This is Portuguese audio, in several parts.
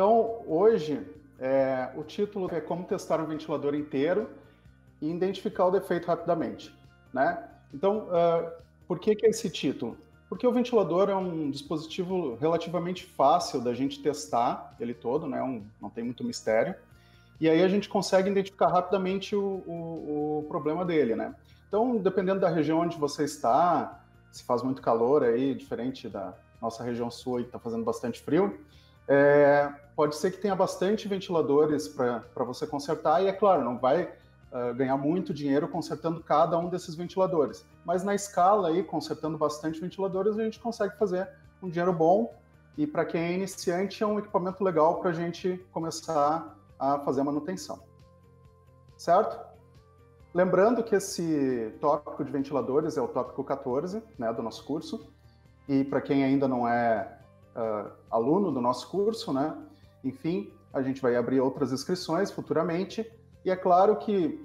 Então, hoje, o título é Como Testar um Ventilador Inteiro e Identificar o Defeito Rapidamente, né? Então, por que é esse título? Porque o ventilador é um dispositivo relativamente fácil da gente testar ele todo, né? Não tem muito mistério. E aí a gente consegue identificar rapidamente o problema dele, né? Então, dependendo da região onde você está, se faz muito calor aí, diferente da nossa região sul que está fazendo bastante frio, pode ser que tenha bastante ventiladores para você consertar, e é claro, não vai ganhar muito dinheiro consertando cada um desses ventiladores. Mas na escala aí, consertando bastante ventiladores, a gente consegue fazer um dinheiro bom, e para quem é iniciante é um equipamento legal para a gente começar a fazer a manutenção. Certo? Lembrando que esse tópico de ventiladores é o tópico 14, né, do nosso curso, e para quem ainda não é aluno do nosso curso, né, enfim, a gente vai abrir outras inscrições futuramente, e é claro que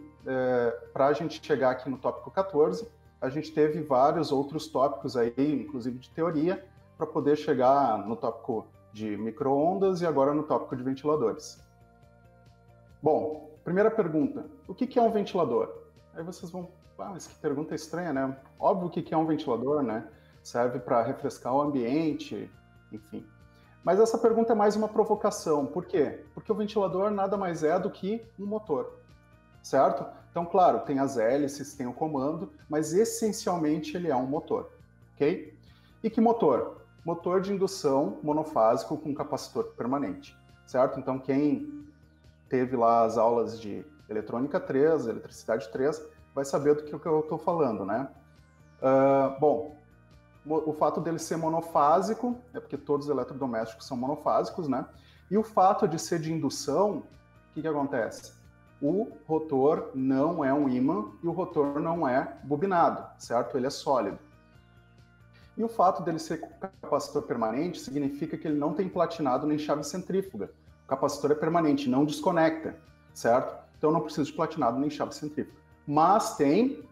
para a gente chegar aqui no tópico 14, a gente teve vários outros tópicos aí, inclusive de teoria, para poder chegar no tópico de micro-ondas e agora no tópico de ventiladores. Bom, primeira pergunta, o que é um ventilador? Aí vocês vão, mas que pergunta estranha, né? Óbvio que é um ventilador, né? Serve para refrescar o ambiente, enfim. Mas essa pergunta é mais uma provocação. Por quê? Porque o ventilador nada mais é do que um motor, certo? Então, claro, tem as hélices, tem o comando, mas essencialmente ele é um motor, ok? E que motor? Motor de indução monofásico com capacitor permanente, certo? Então, quem teve lá as aulas de eletrônica 3, eletricidade 3, vai saber do que eu estou falando, né? Bom, o fato dele ser monofásico, é porque todos os eletrodomésticos são monofásicos, né? E o fato de ser de indução, o que acontece? O rotor não é um ímã e o rotor não é bobinado, certo? Ele é sólido. E o fato dele ser capacitor permanente significa que ele não tem platinado nem chave centrífuga. O capacitor é permanente, não desconecta, certo? Então não precisa de platinado nem chave centrífuga. Mas tem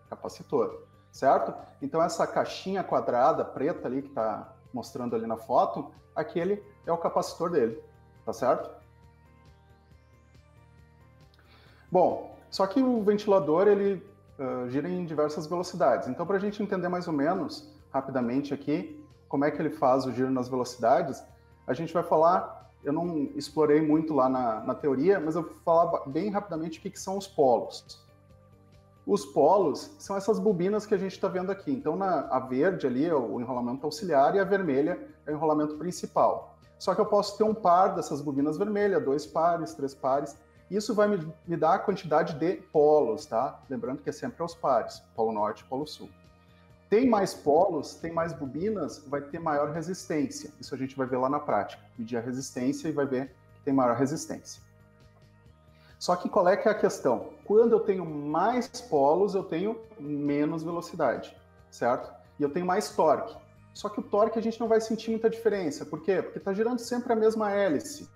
capacitor, certo? Então essa caixinha quadrada preta ali que está mostrando ali na foto, aquele é o capacitor dele, tá certo? Bom, só que o ventilador ele gira em diversas velocidades. Então para a gente entender mais ou menos rapidamente aqui como é que ele faz o giro nas velocidades, a gente vai falar. Eu não explorei muito lá na teoria, mas eu vou falar bem rapidamente o que são os polos. Os polos são essas bobinas que a gente está vendo aqui. Então, a verde ali é o enrolamento auxiliar e a vermelha é o enrolamento principal. Só que eu posso ter um par dessas bobinas vermelhas, 2 pares, 3 pares. Isso vai me dar a quantidade de polos, tá? Lembrando que é sempre aos pares, polo norte e polo sul. Tem mais polos, tem mais bobinas, vai ter maior resistência. Isso a gente vai ver lá na prática. Medir a resistência e vai ver que tem maior resistência. Só que qual é que é a questão? Quando eu tenho mais polos, eu tenho menos velocidade, certo? E eu tenho mais torque. Só que o torque a gente não vai sentir muita diferença. Por quê? Porque está girando sempre a mesma hélice.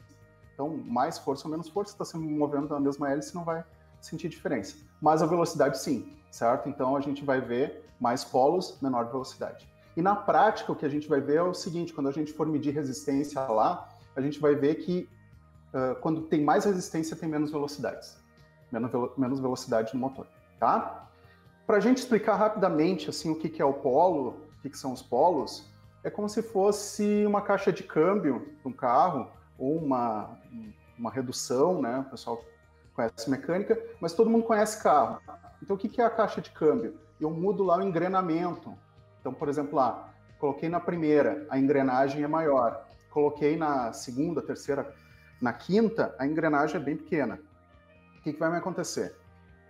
Então, mais força ou menos força, está se movendo na mesma hélice, não vai sentir diferença. Mas a velocidade sim, certo? Então a gente vai ver mais polos, menor velocidade. E na prática o que a gente vai ver é o seguinte, quando a gente for medir resistência lá, a gente vai ver que quando tem mais resistência tem menos velocidades. Menos velocidade no motor, tá? Para a gente explicar rapidamente assim, o que é o polo, o que são os polos, é como se fosse uma caixa de câmbio de um carro, ou uma redução, né? O pessoal conhece mecânica, mas todo mundo conhece carro. Então, o que é a caixa de câmbio? Eu mudo lá o engrenamento. Então, por exemplo, lá, coloquei na primeira, a engrenagem é maior. Coloquei na segunda, terceira, na quinta, a engrenagem é bem pequena. O que vai me acontecer?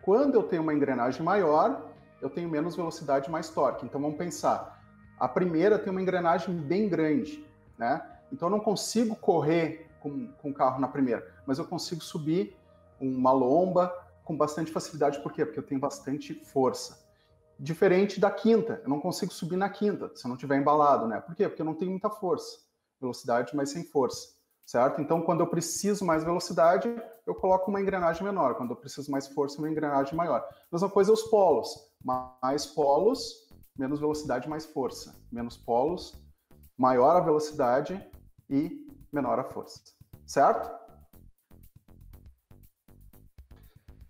Quando eu tenho uma engrenagem maior, eu tenho menos velocidade, mais torque. Então, vamos pensar. A primeira tem uma engrenagem bem grande, né? Então, eu não consigo correr com o carro na primeira, mas eu consigo subir uma lomba com bastante facilidade. Por quê? Porque eu tenho bastante força. Diferente da quinta, eu não consigo subir na quinta, se eu não tiver embalado, né? Por quê? Porque eu não tenho muita força. Velocidade, mas sem força, certo? Então, quando eu preciso mais velocidade, eu coloco uma engrenagem menor. Quando eu preciso mais força, uma engrenagem maior. Mesma coisa os polos. Mais polos, menos velocidade, mais força. Menos polos, maior a velocidade e menor a força, certo?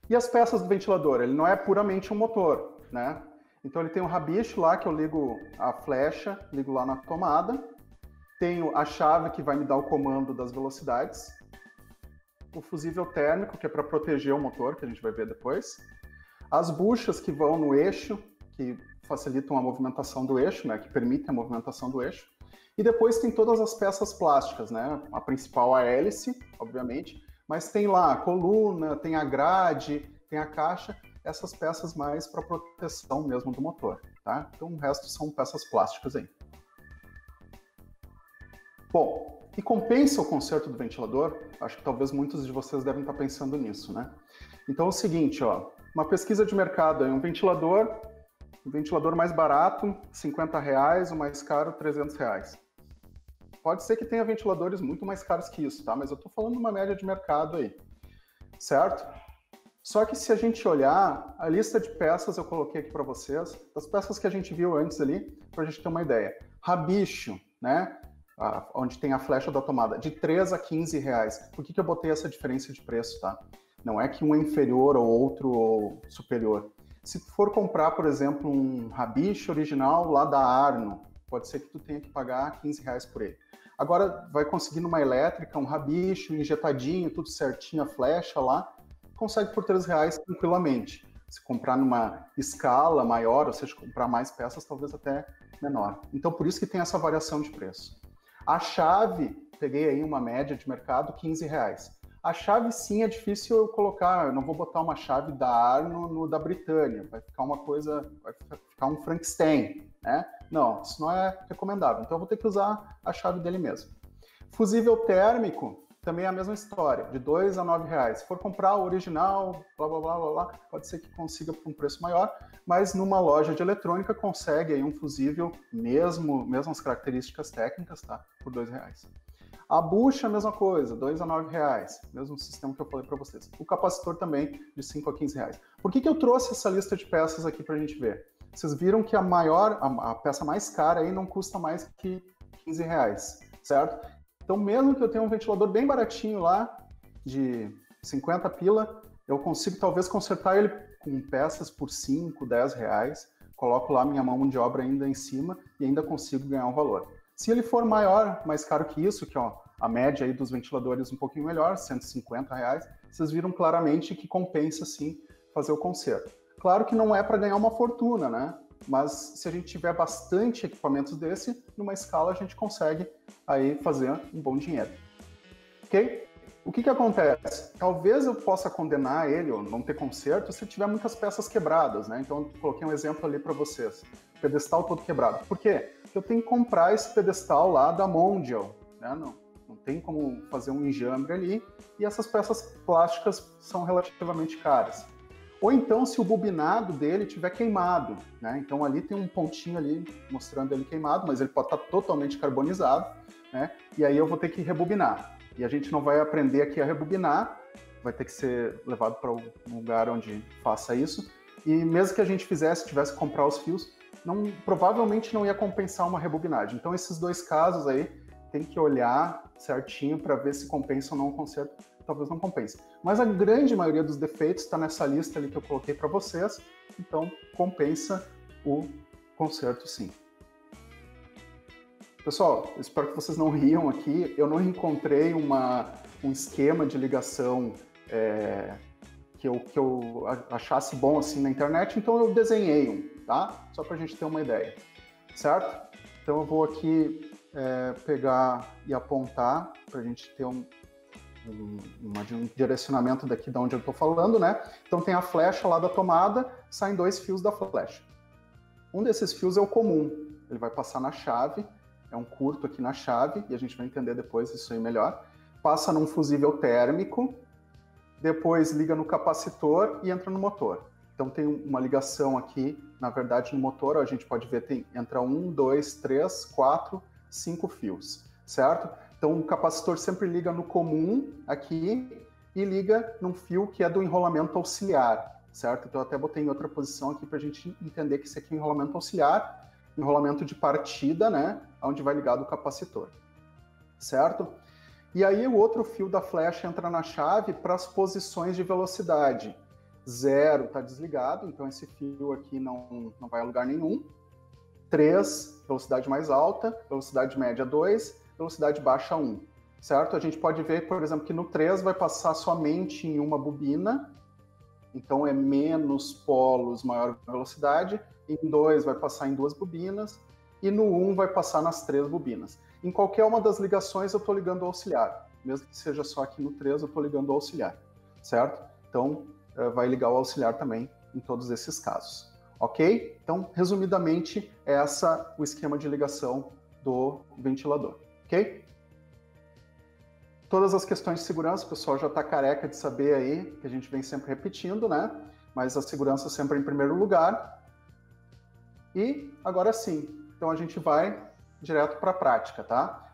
E as peças do ventilador? Ele não é puramente um motor, né? Então ele tem um rabicho lá que eu ligo a flecha, ligo lá na tomada. Tenho a chave que vai me dar o comando das velocidades. O fusível térmico, que é para proteger o motor, que a gente vai ver depois. As buchas que vão no eixo, que facilitam a movimentação do eixo, né? Que permitem a movimentação do eixo. E depois tem todas as peças plásticas, né? A principal, a hélice, obviamente. Mas tem lá a coluna, tem a grade, tem a caixa. Essas peças mais para proteção mesmo do motor, tá? Então o resto são peças plásticas aí. Bom, e compensa o conserto do ventilador? Acho que talvez muitos de vocês devem estar pensando nisso, né? Então é o seguinte, ó, uma pesquisa de mercado aí, um ventilador mais barato, R$50, o mais caro, R$300. Pode ser que tenha ventiladores muito mais caros que isso, tá? Mas eu estou falando de uma média de mercado aí, certo? Só que se a gente olhar, a lista de peças eu coloquei aqui para vocês, das peças que a gente viu antes ali, para a gente ter uma ideia. Rabicho, né? Onde tem a flecha da tomada, de 3 a 15 reais. Por que eu botei essa diferença de preço, tá? Não é que um é inferior ou outro ou superior. Se tu for comprar, por exemplo, um rabicho original lá da Arno, pode ser que tu tenha que pagar 15 reais por ele. Agora, vai conseguir numa elétrica, um rabicho, injetadinho, tudo certinho, a flecha lá, consegue por R$3 tranquilamente. Se comprar numa escala maior, ou seja, comprar mais peças, talvez até menor. Então, por isso que tem essa variação de preço. A chave, peguei aí uma média de mercado, R$15. A chave, sim, é difícil eu colocar, eu não vou botar uma chave da Arno no da Britânia, vai ficar uma coisa, vai ficar um Frankenstein, né? Não, isso não é recomendável, então eu vou ter que usar a chave dele mesmo. Fusível térmico, também é a mesma história, de R$2 a R$9. Se for comprar o original, blá, blá, blá, blá, blá, pode ser que consiga por um preço maior, mas numa loja de eletrônica consegue aí um fusível, mesmas características técnicas, tá? Por R$2. A bucha, a mesma coisa, R$2 a R$9, mesmo sistema que eu falei para vocês. O capacitor também, de R$5 a R$15. Por que eu trouxe essa lista de peças aqui para a gente ver? Vocês viram que a peça mais cara aí não custa mais que R$15, certo? Então, mesmo que eu tenha um ventilador bem baratinho lá, de 50 pila, eu consigo talvez consertar ele com peças por 5, 10 reais, coloco lá minha mão de obra ainda em cima e ainda consigo ganhar um valor. Se ele for maior, mais caro que isso, que ó, a média aí dos ventiladores um pouquinho melhor, R$150, vocês viram claramente que compensa sim fazer o conserto. Claro que não é para ganhar uma fortuna, né? Mas se a gente tiver bastante equipamentos desse, numa escala a gente consegue aí fazer um bom dinheiro. Ok? O que acontece? Talvez eu possa condenar ele ou não ter conserto se tiver muitas peças quebradas, né? Então eu coloquei um exemplo ali para vocês. O pedestal todo quebrado. Por quê? Eu tenho que comprar esse pedestal lá da Mondial, né? Não tem como fazer um enjambre ali e essas peças plásticas são relativamente caras. Ou então, se o bobinado dele tiver queimado, né? Então ali tem um pontinho ali mostrando ele queimado, mas ele pode estar totalmente carbonizado, né? E aí eu vou ter que rebobinar. E a gente não vai aprender aqui a rebobinar, vai ter que ser levado para um lugar onde faça isso. E mesmo que a gente tivesse que comprar os fios, provavelmente não ia compensar uma rebobinagem. Então esses dois casos aí, tem que olhar certinho para ver se compensa ou não o conserto. Talvez não compense. Mas a grande maioria dos defeitos está nessa lista ali que eu coloquei para vocês, então compensa o conserto sim. Pessoal, eu espero que vocês não riam aqui, eu não encontrei um esquema de ligação que eu achasse bom assim na internet, então eu desenhei um, tá? Só para a gente ter uma ideia, certo? Então eu vou aqui pegar e apontar para a gente ter um direcionamento daqui de onde eu estou falando, né? Então tem a flecha lá da tomada, saem 2 fios da flecha. Um desses fios é o comum, ele vai passar na chave, é um curto aqui na chave, e a gente vai entender depois isso aí melhor. Passa num fusível térmico, depois liga no capacitor e entra no motor. Então tem uma ligação aqui, na verdade no motor, a gente pode ver, entra 1, 2, 3, 4, 5 fios, certo? Então o capacitor sempre liga no comum aqui e liga num fio que é do enrolamento auxiliar, certo? Então eu até botei em outra posição aqui para a gente entender que esse aqui é um enrolamento auxiliar, enrolamento de partida, né? Onde vai ligado o capacitor, certo? E aí o outro fio da flecha entra na chave para as posições de velocidade. 0 está desligado, então esse fio aqui não vai a lugar nenhum. 3, velocidade mais alta, velocidade média 2, velocidade baixa 1, certo? A gente pode ver, por exemplo, que no 3 vai passar somente em uma bobina, então é menos polos, maior velocidade. Em 2 vai passar em 2 bobinas, e no 1 vai passar nas 3 bobinas. Em qualquer uma das ligações eu estou ligando o auxiliar, mesmo que seja só aqui no 3 eu estou ligando o auxiliar, certo? Então vai ligar o auxiliar também em todos esses casos. Ok? Então, resumidamente, é o esquema de ligação do ventilador. Ok? Todas as questões de segurança, o pessoal já está careca de saber aí, que a gente vem sempre repetindo, né? Mas a segurança sempre em primeiro lugar. E agora sim, então a gente vai direto para a prática, tá?